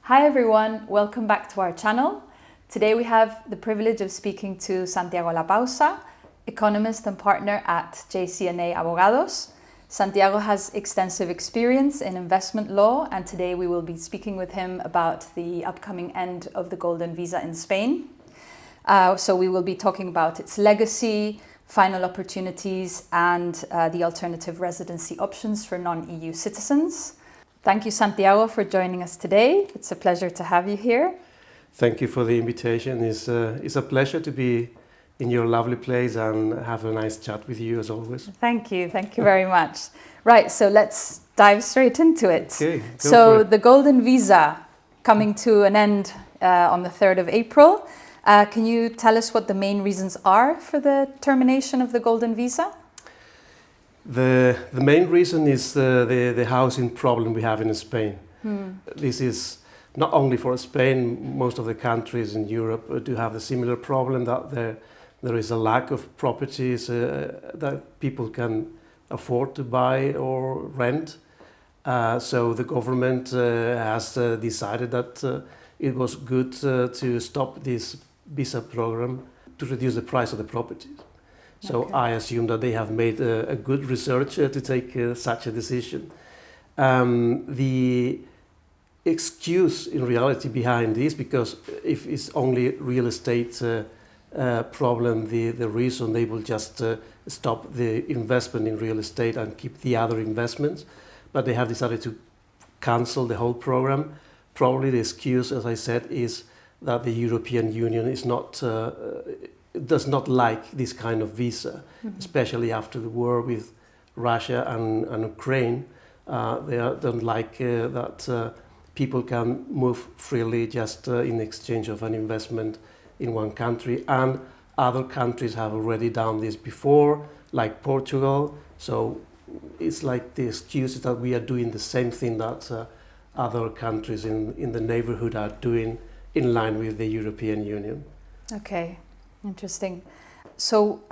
Hi everyone, welcome back to our channel. Today we have the privilege of speaking to Santiago Lapausa, economist and partner at JC&A Abogados. Santiago has extensive experience in investment law, and today we will be speaking with him about the upcoming end of the Golden Visa in Spain. So we will be talking about its legacy, final opportunities, and the alternative residency options for non-EU citizens. Thank you, Santiago, for joining us today. It's a pleasure to have you here. Thank you for the invitation. It's a pleasure to be in your lovely place and have a nice chat with you as always. Thank you very much. Right, so let's dive straight into it. Okay, so the Golden Visa coming to an end on the 3rd of April. Can you tell us what the main reasons are for the termination of the Golden Visa? The main reason is the housing problem we have in Spain. This is not only for Spain, most of the countries in Europe do have a similar problem, that there is a lack of properties that people can afford to buy or rent. So the government has decided that it was good to stop this visa program to reduce the price of the properties. So I assume that they have made a good research to take such a decision. The excuse in reality behind this, because if it's only real estate problem, the reason they will just stop the investment in real estate and keep the other investments, but they have decided to cancel the whole program. Probably the excuse, as I said, is that the European Union is not does not like this kind of visa, especially after the war with Russia and Ukraine. They don't like that people can move freely just in exchange of an investment in one country, and other countries have already done this before, like Portugal. So it's like the excuse that we are doing the same thing that other countries in the neighborhood are doing in line with the European Union. Okay. Interesting. So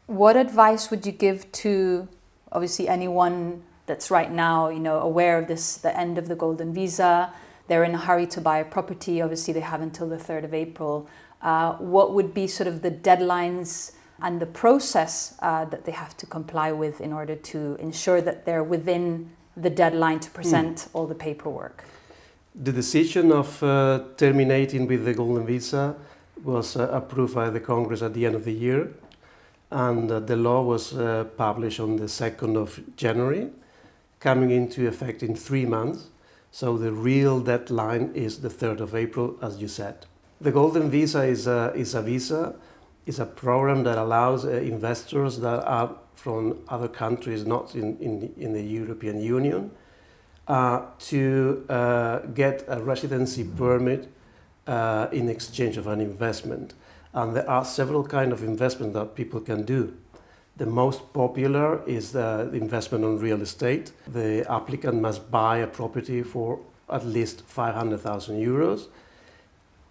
what advice would you give to obviously anyone that's right now, aware of the end of the Golden Visa? They're in a hurry to buy a property. Obviously, they have until the 3rd of April. What would be sort of the deadlines and the process that they have to comply with in order to ensure that they're within the deadline to present all the paperwork? The decision of terminating with the Golden Visa was approved by the Congress at the end of the year, and the law was published on the 2nd of January, coming into effect in 3 months. So the real deadline is the 3rd of April, as you said. The Golden Visa is a program that allows investors that are from other countries not in the European Union to get a residency permit in exchange of an investment. And there are several kinds of investment that people can do. The most popular is the investment on real estate. The applicant must buy a property for at least 500,000 euros.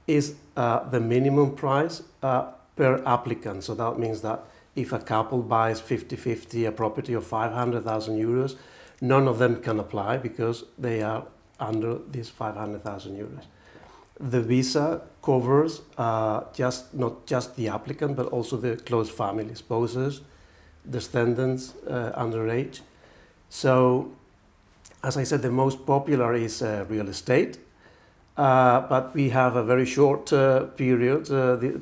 Is the minimum price per applicant. So that means that if a couple buys 50-50 a property of 500,000 euros, none of them can apply because they are under these 500,000 euros. The visa covers not just the applicant, but also the close family, spouses, descendants, underage. So, as I said, the most popular is real estate, but we have a very short period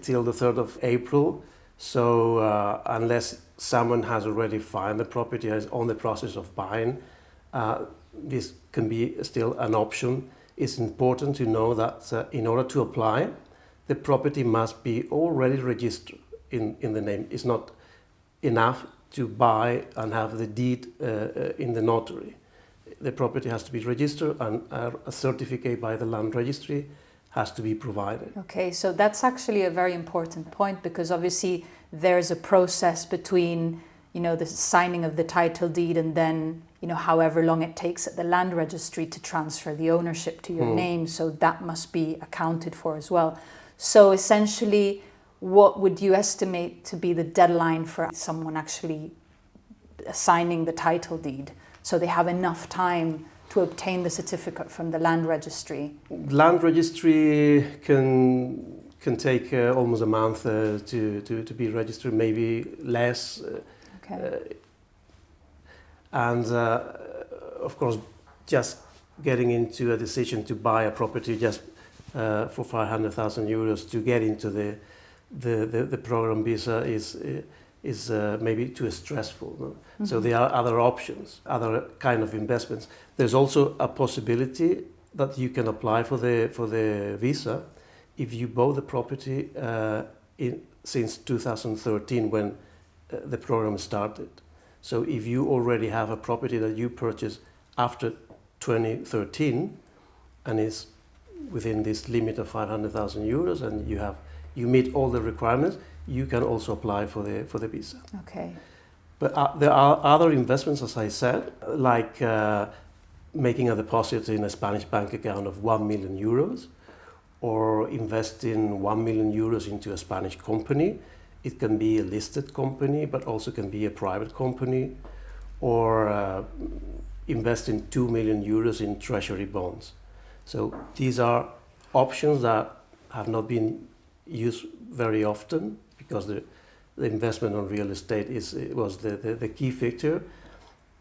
till the 3rd of April. So, unless someone has already found the property, is on the process of buying, this can be still an option. It's important to know that in order to apply, the property must be already registered in the name. It's not enough to buy and have the deed in the notary. The property has to be registered, and a certificate by the land registry has to be provided. Okay, so that's actually a very important point, because obviously there's a process between the signing of the title deed and then however long it takes at the land registry to transfer the ownership to your name. So that must be accounted for as well. So essentially, what would you estimate to be the deadline for someone actually signing the title deed, so they have enough time to obtain the certificate from the land registry? Land registry can take almost a month to be registered, maybe less. Okay. And of course, just getting into a decision to buy a property just for 500,000 euros to get into the program visa is maybe too stressful. No? Mm-hmm. So there are other options, other kind of investments. There's also a possibility that you can apply for the visa if you bought the property since 2013 when the program started. So if you already have a property that you purchased after 2013 and is within this limit of 500,000 euros and you meet all the requirements, you can also apply for the visa. Okay. But there are other investments, as I said, like making a deposit in a Spanish bank account of 1 million euros or investing 1 million euros into a Spanish company. It can be a listed company, but also can be a private company, or investing 2 million euros in treasury bonds. So these are options that have not been used very often because the investment on real estate was the key factor,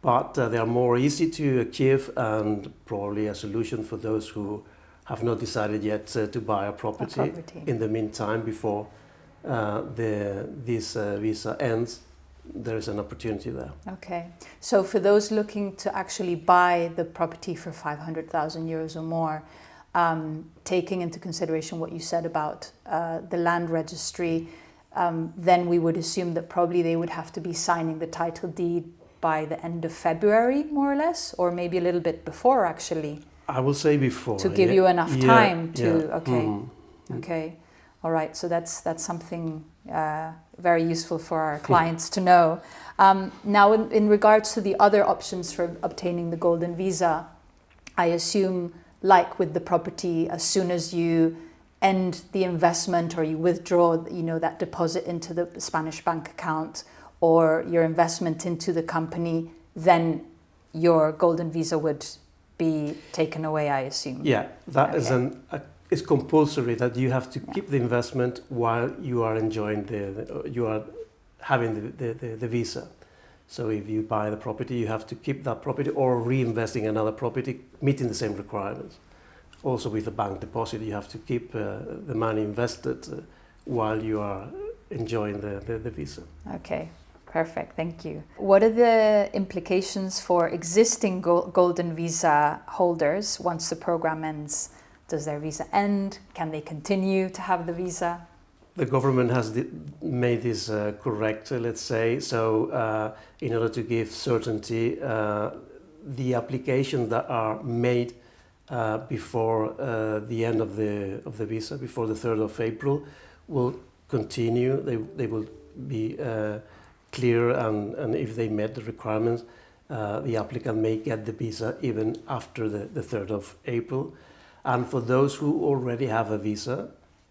but they are more easy to achieve and probably a solution for those who have not decided yet to buy a property. In the meantime, before this visa ends, there is an opportunity there. Okay, so for those looking to actually buy the property for 500,000 euros or more, taking into consideration what you said about the land registry, then we would assume that probably they would have to be signing the title deed by the end of February, more or less, or maybe a little bit before, actually. I will say before. To give you enough time to, okay. Mm-hmm. Okay, all right, so that's something very useful for our clients to know. Now, in regards to the other options for obtaining the golden visa, I assume, like with the property, as soon as you end the investment or you withdraw, that deposit into the Spanish bank account or your investment into the company, then your golden visa would be taken away, I assume. Yeah, that is it's compulsory that you have to keep the investment while you are enjoying you are having the visa. So if you buy the property, you have to keep that property or reinvest in another property meeting the same requirements. Also with the bank deposit, you have to keep the money invested while you are enjoying the visa. Okay. Perfect, thank you. What are the implications for existing golden visa holders once the program ends? Does their visa end? Can they continue to have the visa? The government has made this correct, let's say. So in order to give certainty, the applications that are made before the end of the visa, before the 3rd of April, will continue. They will be clear, and if they met the requirements, the applicant may get the visa even after the 3rd of April. And for those who already have a visa,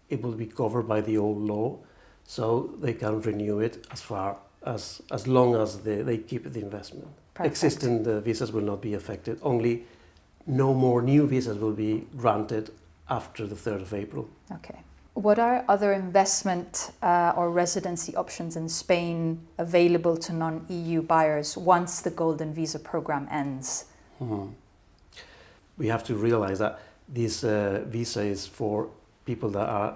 it will be covered by the old law, so they can renew it as long as they keep the investment. Perfect. Existing visas will not be affected. Only no more new visas will be granted after the 3rd of April. Okay. What are other investment or residency options in Spain available to non-EU buyers once the golden visa program ends? Mm-hmm. We have to realize that this visa is for people that are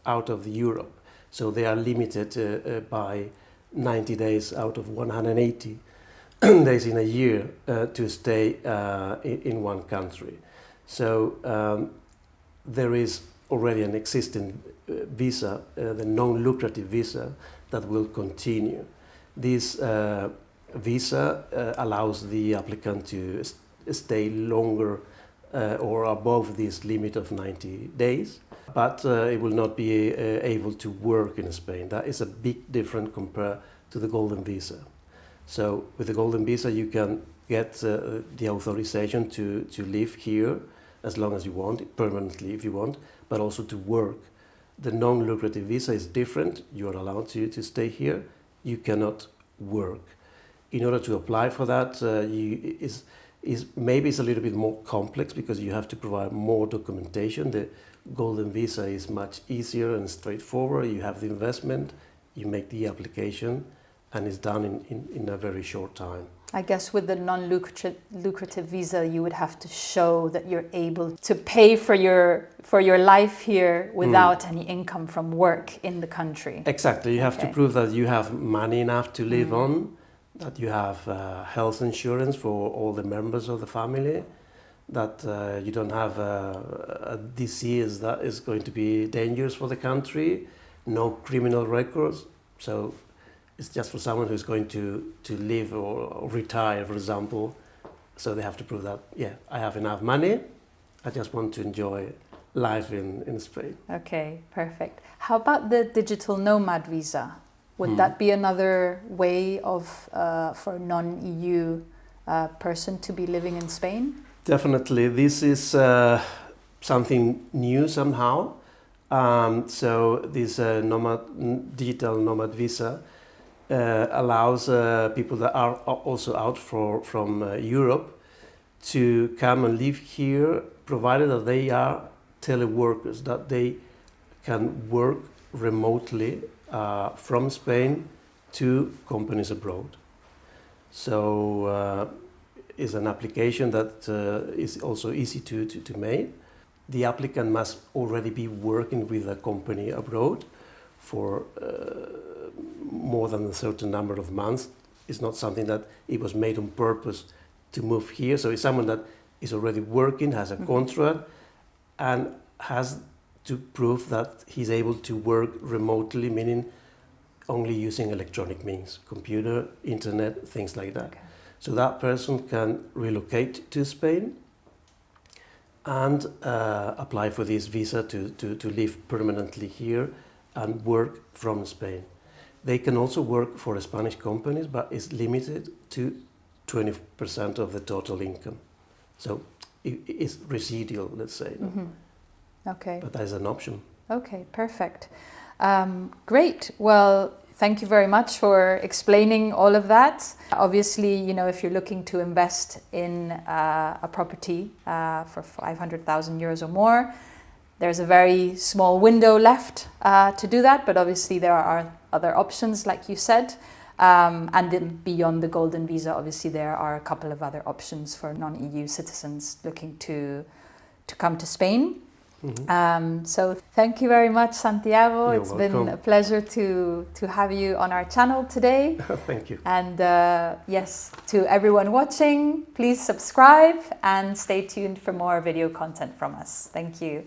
out of Europe. So they are limited by 90 days out of 180 days in a year to stay in one country. So there is already an existing visa, the non-lucrative visa, that will continue. This visa allows the applicant to stay longer or above this limit of 90 days, but it will not be able to work in Spain. That is a big difference compared to the golden visa. So with the golden visa you can get the authorization to live here as long as you want, permanently if you want, but also to work. The non-lucrative visa is different. You are allowed to stay here. You cannot work. In order to apply for that, maybe it's a little bit more complex because you have to provide more documentation. The golden visa is much easier and straightforward. You have the investment, you make the application, and it's done in a very short time. I guess with the non-lucrative visa, you would have to show that you're able to pay for your life here without any income from work in the country. Exactly. You have to prove that you have money enough to live on, that you have health insurance for all the members of the family, that you don't have a disease that is going to be dangerous for the country, no criminal records. So it's just for someone who's going to live or retire, for example. So they have to prove that, yeah, I have enough money. I just want to enjoy life in Spain. Okay, perfect. How about the digital nomad visa? Would that be another way of for a non-EU person to be living in Spain? Definitely. This is something new somehow. So this digital nomad visa allows people that are also out from Europe to come and live here, provided that they are teleworkers, that they can work remotely from Spain to companies abroad. So it's an application that is also easy to make. The applicant must already be working with a company abroad for more than a certain number of months. It's not something that it was made on purpose to move here. So it's someone that is already working, has a contract, and has to prove that he's able to work remotely, meaning only using electronic means, computer, internet, things like that. Okay. So that person can relocate to Spain and apply for this visa to live permanently here and work from Spain. They can also work for Spanish companies, but it's limited to 20% of the total income. So it's residual, let's say. Okay. But there's an option. Okay, perfect. Great. Well, thank you very much for explaining all of that. Obviously, you know, if you're looking to invest in a property for 500,000 euros or more, there's a very small window left to do that, but obviously there are other options, like you said. And then beyond the golden visa, obviously there are a couple of other options for non-EU citizens looking to come to Spain. So thank you very much, Santiago. You're it's welcome. Been a pleasure to have you on our channel today. Thank you. And yes, to everyone watching, please subscribe and stay tuned for more video content from us. Thank you.